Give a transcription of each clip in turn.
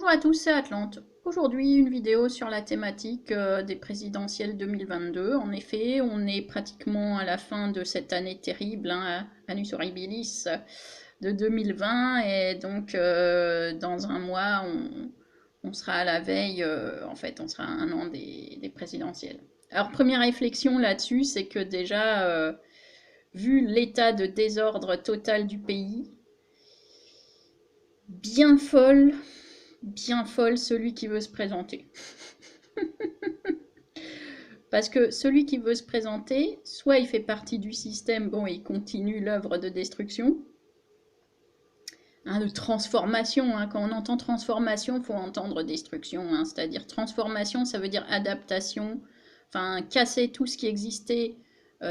Bonjour à tous, c'est Atlante. Aujourd'hui, une vidéo sur la thématique des présidentielles 2022. En effet, on est pratiquement à la fin de cette année terrible, hein, Annus Horribilis de 2020, et donc dans un mois, on sera à la veille, en fait, on sera à un an des présidentielles. Alors, première réflexion là-dessus, c'est que déjà, vu l'état de désordre total du pays, bien folle celui qui veut se présenter. Parce que celui qui veut se présenter, soit il fait partie du système, bon, il continue l'œuvre de destruction, hein, de transformation. Hein. Quand on entend transformation, il faut entendre destruction. Hein. C'est-à-dire transformation, ça veut dire adaptation, enfin casser tout ce qui existait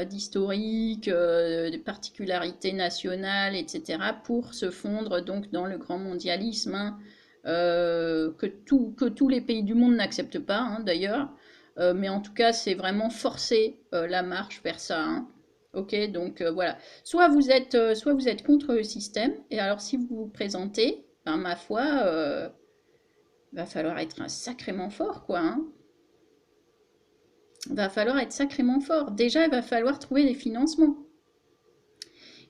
d'historique, de particularités nationales, etc., pour se fondre donc dans le grand mondialisme, hein, que tous les pays du monde n'acceptent pas, hein, d'ailleurs. Mais en tout cas, c'est vraiment forcer la marche vers ça. Hein. Ok, donc voilà. Soit vous êtes contre le système, et alors si vous vous présentez, ben, ma foi, va falloir être sacrément fort, quoi. Hein. Va falloir être sacrément fort. Déjà, il va falloir trouver des financements.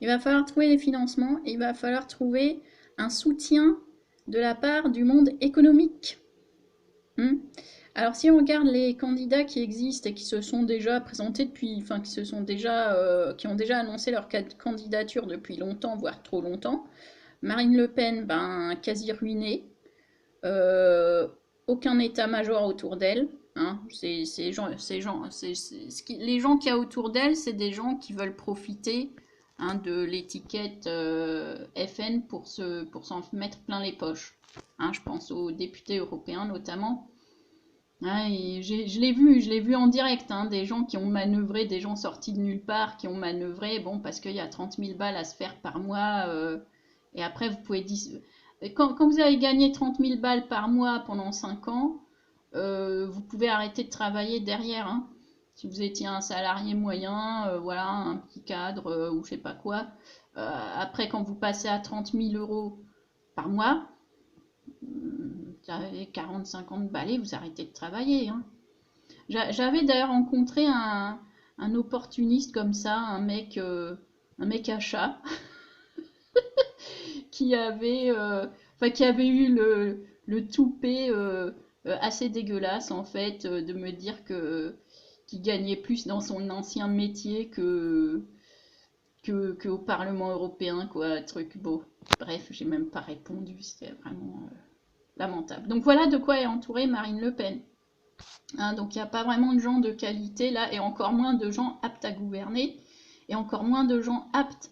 Il va falloir trouver des financements, et il va falloir trouver un soutien de la part du monde économique. Alors si on regarde les candidats qui existent et qui se sont déjà présentés depuis, enfin qui ont déjà annoncé leur candidature depuis longtemps, voire trop longtemps, Marine Le Pen, ben quasi ruinée, aucun état-major autour d'elle. Hein, les gens qu'il y a autour d'elle, c'est des gens qui veulent profiter, hein, de l'étiquette FN pour s'en mettre plein les poches. Hein, je pense aux députés européens notamment. Hein, et je l'ai vu en direct, hein, des gens qui ont manœuvré, des gens sortis de nulle part, qui ont manœuvré, bon, parce qu'il y a 30 000 balles à se faire par mois, et après vous pouvez dire, quand vous avez gagné 30 000 balles par mois pendant 5 ans, vous pouvez arrêter de travailler derrière, hein. Si vous étiez un salarié moyen, voilà, un petit cadre, ou je sais pas quoi, après quand vous passez à 30 000 euros par mois, vous avez 40-50 balais, vous arrêtez de travailler. Hein. J'avais d'ailleurs rencontré un opportuniste comme ça, un mec à chat, qui avait, qui avait eu le toupet assez dégueulasse en fait, de me dire qu'il gagnait plus dans son ancien métier que au Parlement européen, quoi, truc beau. Bref, j'ai même pas répondu, c'était vraiment lamentable. Donc voilà de quoi est entourée Marine Le Pen. Hein, donc il n'y a pas vraiment de gens de qualité là, et encore moins de gens aptes à gouverner, et encore moins de gens aptes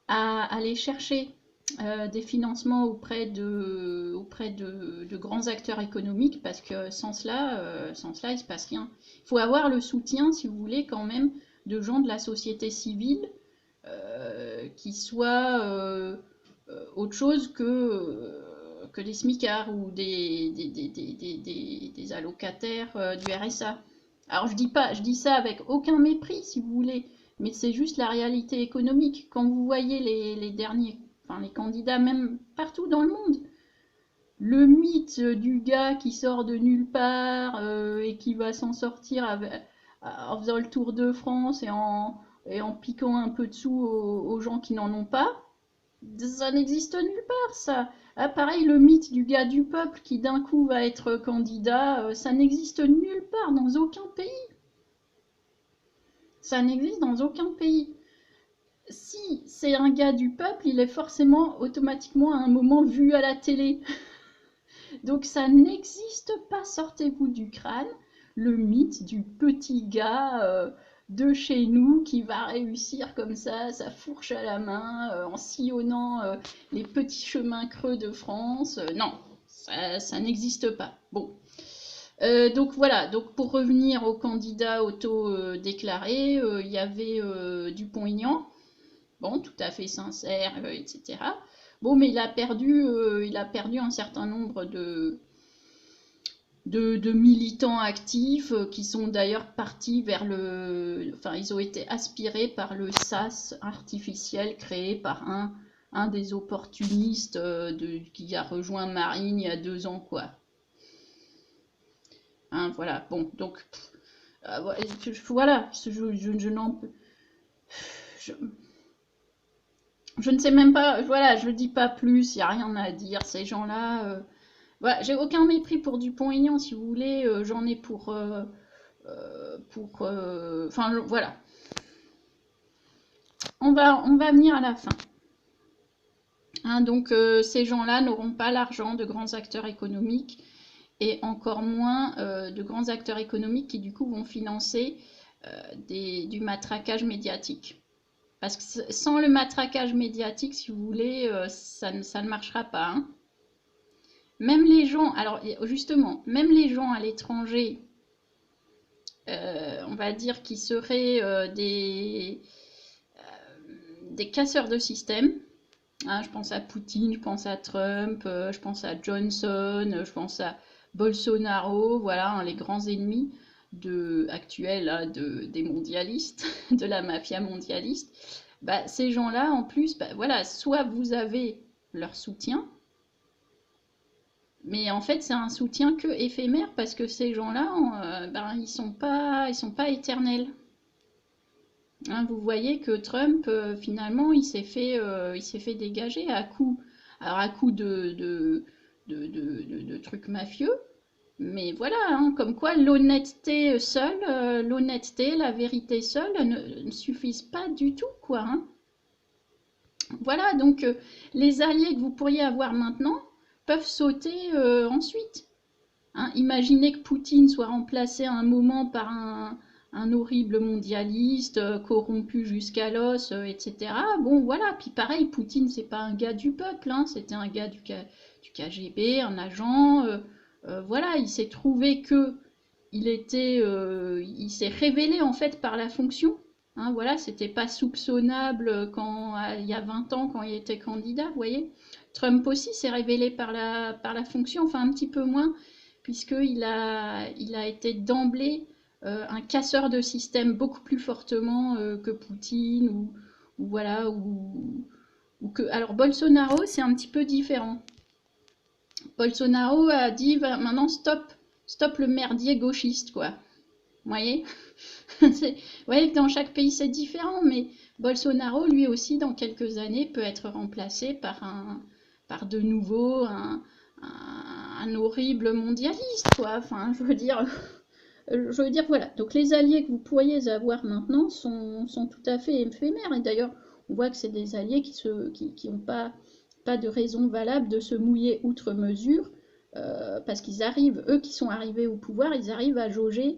à aller chercher des financements auprès de grands acteurs économiques, parce que sans cela, il ne se passe rien. Il faut avoir le soutien, si vous voulez, quand même, de gens de la société civile qui soient autre chose que des smicards ou des allocataires du RSA. Alors je dis ça avec aucun mépris, si vous voulez, mais c'est juste la réalité économique. Quand vous voyez les derniers, enfin les candidats même partout dans le monde, le mythe du gars qui sort de nulle part et qui va s'en sortir en faisant le tour de France et en piquant un peu de sous aux gens qui n'en ont pas, ça n'existe nulle part, ça. Ah, pareil, le mythe du gars du peuple qui d'un coup va être candidat, ça n'existe nulle part, dans aucun pays. Ça n'existe dans aucun pays. Si c'est un gars du peuple, il est forcément automatiquement à un moment vu à la télé. Donc ça n'existe pas, sortez-vous du crâne, le mythe du petit gars de chez nous qui va réussir comme ça, sa fourche à la main, en sillonnant les petits chemins creux de France. Non, ça n'existe pas. Bon. Donc voilà, donc pour revenir aux candidats auto-déclarés, il y avait Dupont-Aignan, bon, tout à fait sincère, etc. Bon, mais il a perdu un certain nombre de militants actifs qui sont d'ailleurs partis vers enfin, ils ont été aspirés par le sas artificiel créé par un un des opportunistes qui a rejoint Marine il y a 2 ans, quoi. Hein, voilà, bon, donc, voilà, je, je ne sais même pas, voilà, je dis pas plus, il n'y a rien à dire, ces gens-là, voilà, j'ai aucun mépris pour Dupont-Aignan, si vous voulez, j'en ai enfin, voilà, on va venir à la fin. Hein, donc, ces gens-là n'auront pas l'argent de grands acteurs économiques, et encore moins de grands acteurs économiques qui, du coup, vont financer du matraquage médiatique. Parce que sans le matraquage médiatique, si vous voulez, ça ne marchera pas. Hein. Même les gens, alors justement, même les gens à l'étranger, on va dire, qui seraient des casseurs de système. Hein, je pense à Poutine, je pense à Trump, je pense à Johnson, je pense à Bolsonaro, voilà, hein, les grands ennemis actuels hein, des mondialistes, de la mafia mondialiste. Bah, ces gens-là, en plus, bah, voilà, soit vous avez leur soutien, mais en fait, c'est un soutien que éphémère parce que ces gens-là, ben, ils sont pas éternels. Hein, vous voyez que Trump, finalement, il s'est fait dégager alors à coup de trucs mafieux. Mais voilà, hein, comme quoi l'honnêteté seule, l'honnêteté, la vérité seule ne suffisent pas du tout, quoi. Hein. Voilà, donc les alliés que vous pourriez avoir maintenant peuvent sauter ensuite. Hein, imaginez que Poutine soit remplacé à un moment par un horrible mondialiste, corrompu jusqu'à l'os, etc. Bon, voilà. Puis pareil, Poutine, c'est pas un gars du peuple, hein, c'était un gars du KGB, un agent. Voilà, il s'est trouvé que il s'est révélé en fait par la fonction. Hein, voilà, c'était pas soupçonnable il y a 20 ans quand il était candidat, vous voyez. Trump aussi s'est révélé par la fonction, enfin un petit peu moins, puisqu'il a été d'emblée un casseur de système beaucoup plus fortement que Poutine ou voilà ou que alors Bolsonaro c'est un petit peu différent. Bolsonaro a dit maintenant stop le merdier gauchiste quoi. Vous voyez vous voyez que dans chaque pays c'est différent, mais Bolsonaro lui aussi dans quelques années peut être remplacé par de nouveau un horrible mondialiste quoi. Enfin je veux dire voilà. Donc les alliés que vous pourriez avoir maintenant sont tout à fait éphémères et d'ailleurs on voit que c'est des alliés qui n'ont pas de raison valable de se mouiller outre mesure parce qu'ils arrivent, eux qui sont arrivés au pouvoir, ils arrivent à jauger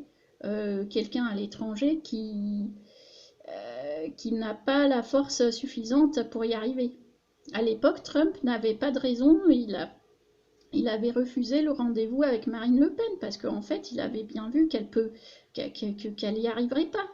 quelqu'un à l'étranger qui n'a pas la force suffisante pour y arriver. À l'époque, Trump n'avait pas de raison, il avait refusé le rendez-vous avec Marine Le Pen parce qu'en fait, il avait bien vu qu'elle n'y arriverait pas.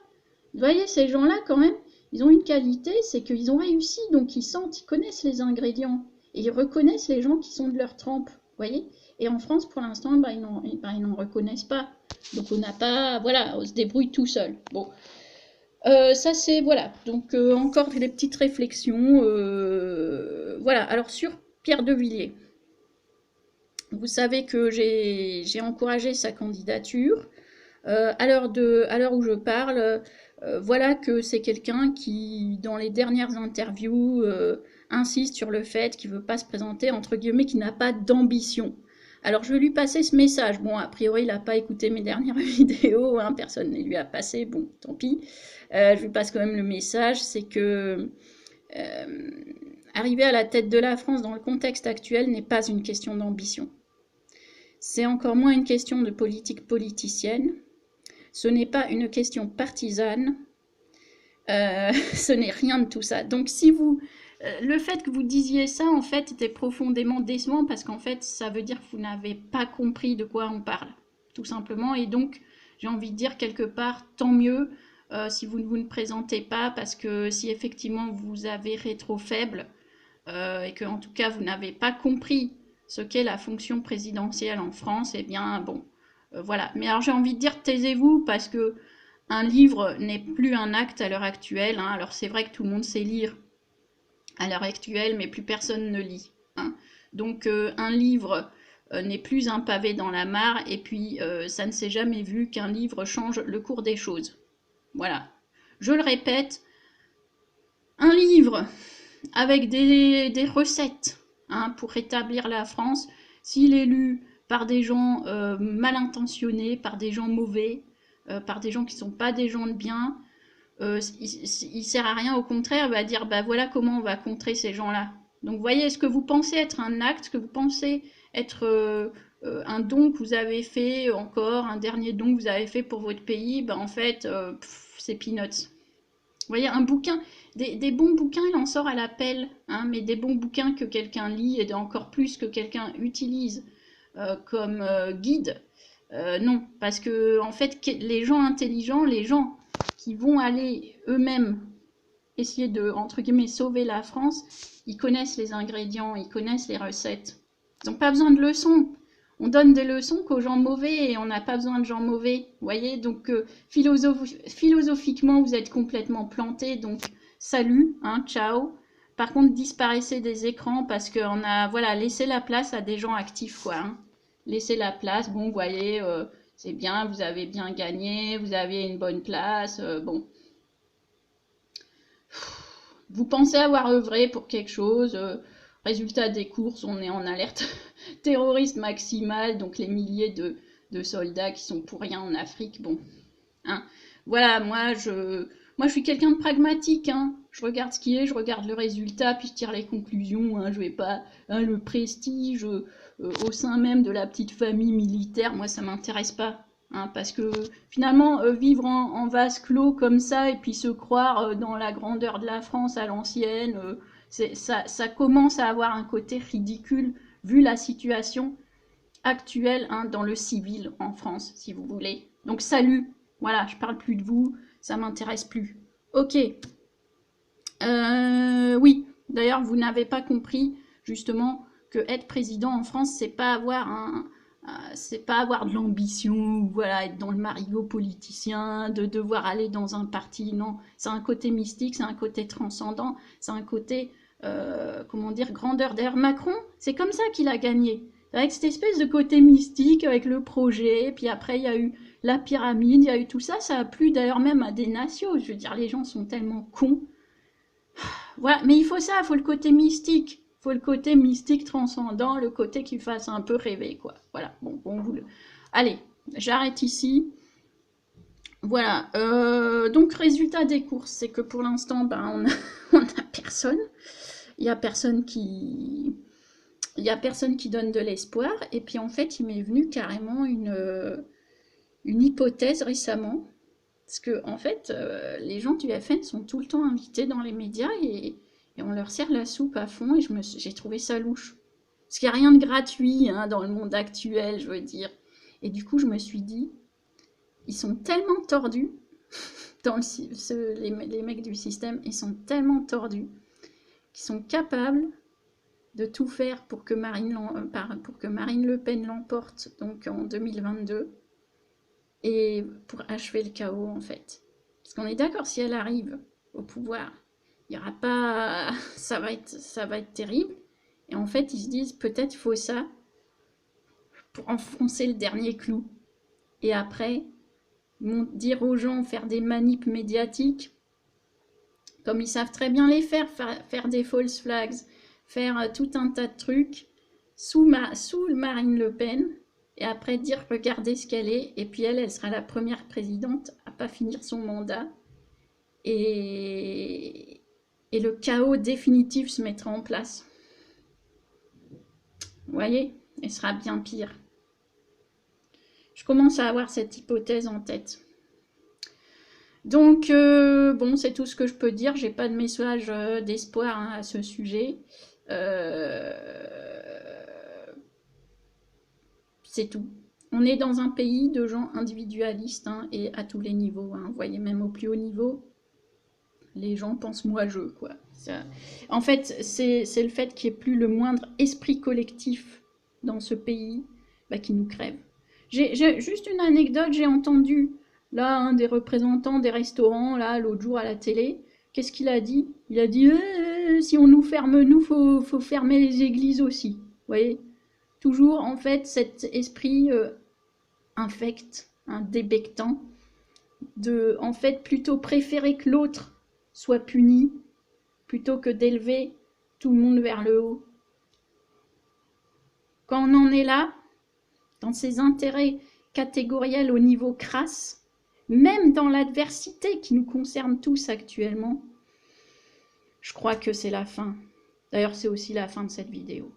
Vous voyez, ces gens-là, quand même, ils ont une qualité, c'est qu'ils ont réussi, donc ils sentent, ils connaissent les ingrédients et ils reconnaissent les gens qui sont de leur trempe. Vous voyez. Et en France, pour l'instant, ils n'en reconnaissent pas. Donc on n'a pas, voilà, on se débrouille tout seul. Bon, ça c'est, voilà, donc encore des petites réflexions. Voilà, alors sur Pierre de Villiers, vous savez que j'ai encouragé sa candidature. À l'heure où je parle, voilà que c'est quelqu'un qui, dans les dernières interviews, insiste sur le fait qu'il ne veut pas se présenter, entre guillemets, qu'il n'a pas d'ambition. Alors je vais lui passer ce message. Bon, a priori, il n'a pas écouté mes dernières vidéos, hein, personne ne lui a passé, bon, tant pis. Je lui passe quand même le message, c'est que arriver à la tête de la France dans le contexte actuel n'est pas une question d'ambition. C'est encore moins une question de politique politicienne. Ce n'est pas une question partisane. Ce n'est rien de tout ça. Donc si vous... le fait que vous disiez ça, en fait, était profondément décevant parce qu'en fait, ça veut dire que vous n'avez pas compris de quoi on parle, tout simplement. Et donc, j'ai envie de dire quelque part, tant mieux si vous ne présentez pas parce que si effectivement vous avez rétro faible et que en tout cas vous n'avez pas compris ce qu'est la fonction présidentielle en France, eh bien bon, voilà. Mais alors j'ai envie de dire taisez-vous parce que un livre n'est plus un acte à l'heure actuelle. Hein. Alors c'est vrai que tout le monde sait lire à l'heure actuelle, mais plus personne ne lit. Hein. Donc un livre n'est plus un pavé dans la mare, et puis ça ne s'est jamais vu qu'un livre change le cours des choses. Voilà. Je le répète, un livre avec des recettes hein, pour rétablir la France, s'il est lu par des gens mal intentionnés, par des gens mauvais, par des gens qui ne sont pas des gens de bien, il sert à rien, au contraire, il va dire bah voilà comment on va contrer ces gens-là. Donc vous voyez, ce que vous pensez être un acte, ce que vous pensez être un don que vous avez fait encore, un dernier don que vous avez fait pour votre pays, bah en fait, c'est peanuts. Vous voyez, un bouquin, des bons bouquins, il en sort à la pelle, hein, mais des bons bouquins que quelqu'un lit et encore plus que quelqu'un utilise comme guide, non. Parce que, en fait, les gens intelligents, les gens qui vont aller eux-mêmes essayer de, entre guillemets, sauver la France, ils connaissent les ingrédients, ils connaissent les recettes. Ils n'ont pas besoin de leçons. On donne des leçons qu'aux gens mauvais et on n'a pas besoin de gens mauvais. Vous voyez, donc philosophiquement, vous êtes complètement planté. Donc, salut, hein, ciao. Par contre, disparaissez des écrans parce qu'on a, voilà, laissé la place à des gens actifs, quoi. Hein. Laissez la place, bon, vous voyez, c'est bien, vous avez bien gagné, vous avez une bonne place, bon. Vous pensez avoir œuvré pour quelque chose, résultat des courses, on est en alerte terroriste maximale, donc les milliers de soldats qui sont pour rien en Afrique, bon. Hein. Voilà, moi je suis quelqu'un de pragmatique, hein. Je regarde ce qui est, je regarde le résultat, puis je tire les conclusions, hein. Je vais pas, hein, le prestige au sein même de la petite famille militaire, moi ça m'intéresse pas. Hein, parce que finalement, vivre en vase clos comme ça et puis se croire dans la grandeur de la France à l'ancienne, ça commence à avoir un côté ridicule vu la situation actuelle hein, dans le civil en France, si vous voulez. Donc salut, voilà, je parle plus de vous, ça m'intéresse plus. Ok. Oui, d'ailleurs, vous n'avez pas compris justement que être président en France, c'est pas avoir c'est pas avoir de l'ambition, voilà, être dans le marigot politicien, de devoir aller dans un parti, non. C'est un côté mystique, c'est un côté transcendant, c'est un côté, comment dire, grandeur. D'ailleurs, Macron, c'est comme ça qu'il a gagné. Avec cette espèce de côté mystique, avec le projet, puis après il y a eu la pyramide, il y a eu tout ça, ça a plu d'ailleurs même à des nations. Je veux dire, les gens sont tellement cons. Voilà, mais il faut ça, il faut le côté mystique. Il faut le côté mystique transcendant, le côté qui fasse un peu rêver, quoi. Voilà, bon, vous le... Allez, j'arrête ici. Voilà, donc résultat des courses, c'est que pour l'instant, ben, on a personne. Il n'y a personne qui... Il n'y a personne qui donne de l'espoir. Et puis en fait, il m'est venu carrément une hypothèse récemment. Parce que en fait, les gens du FN sont tout le temps invités dans les médias et on leur sert la soupe à fond et j'ai trouvé ça louche. Parce qu'il n'y a rien de gratuit hein, dans le monde actuel, je veux dire. Et du coup, je me suis dit, ils sont tellement tordus, les mecs du système, ils sont tellement tordus qu'ils sont capables de tout faire pour que Marine Le Pen l'emporte donc en 2022 et pour achever le chaos en fait. Parce qu'on est d'accord, si elle arrive au pouvoir, il y aura pas, ça va être terrible. Et en fait, ils se disent peut-être il faut ça pour enfoncer le dernier clou. Et après, dire aux gens, faire des manips médiatiques, comme ils savent très bien les faire des false flags, faire tout un tas de trucs sous Marine Le Pen, et après dire regardez ce qu'elle est, et puis elle sera la première présidente à pas finir son mandat, et le chaos définitif se mettra en place. Vous voyez, elle sera bien pire. Je commence à avoir cette hypothèse en tête. Donc, bon, c'est tout ce que je peux dire. J'ai pas de message d'espoir hein, à ce sujet. C'est tout. On est dans un pays de gens individualistes hein, et à tous les niveaux. Hein. Vous voyez, même au plus haut niveau, les gens pensent moi-je, quoi. Ça... En fait, c'est le fait qu'il n'y ait plus le moindre esprit collectif dans ce pays bah, qui nous crève. J'ai juste une anecdote, j'ai entendu là un des représentants des restaurants là l'autre jour à la télé qu'est-ce qu'il a dit? Il a dit si on nous ferme, nous, faut fermer les églises aussi. Vous voyez? Toujours, en fait, cet esprit infect, débectant, de, en fait, plutôt préférer que l'autre soit puni, plutôt que d'élever tout le monde vers le haut. Quand on en est là, dans ces intérêts catégoriels au niveau crasse, même dans l'adversité qui nous concerne tous actuellement, je crois que c'est la fin. D'ailleurs, c'est aussi la fin de cette vidéo.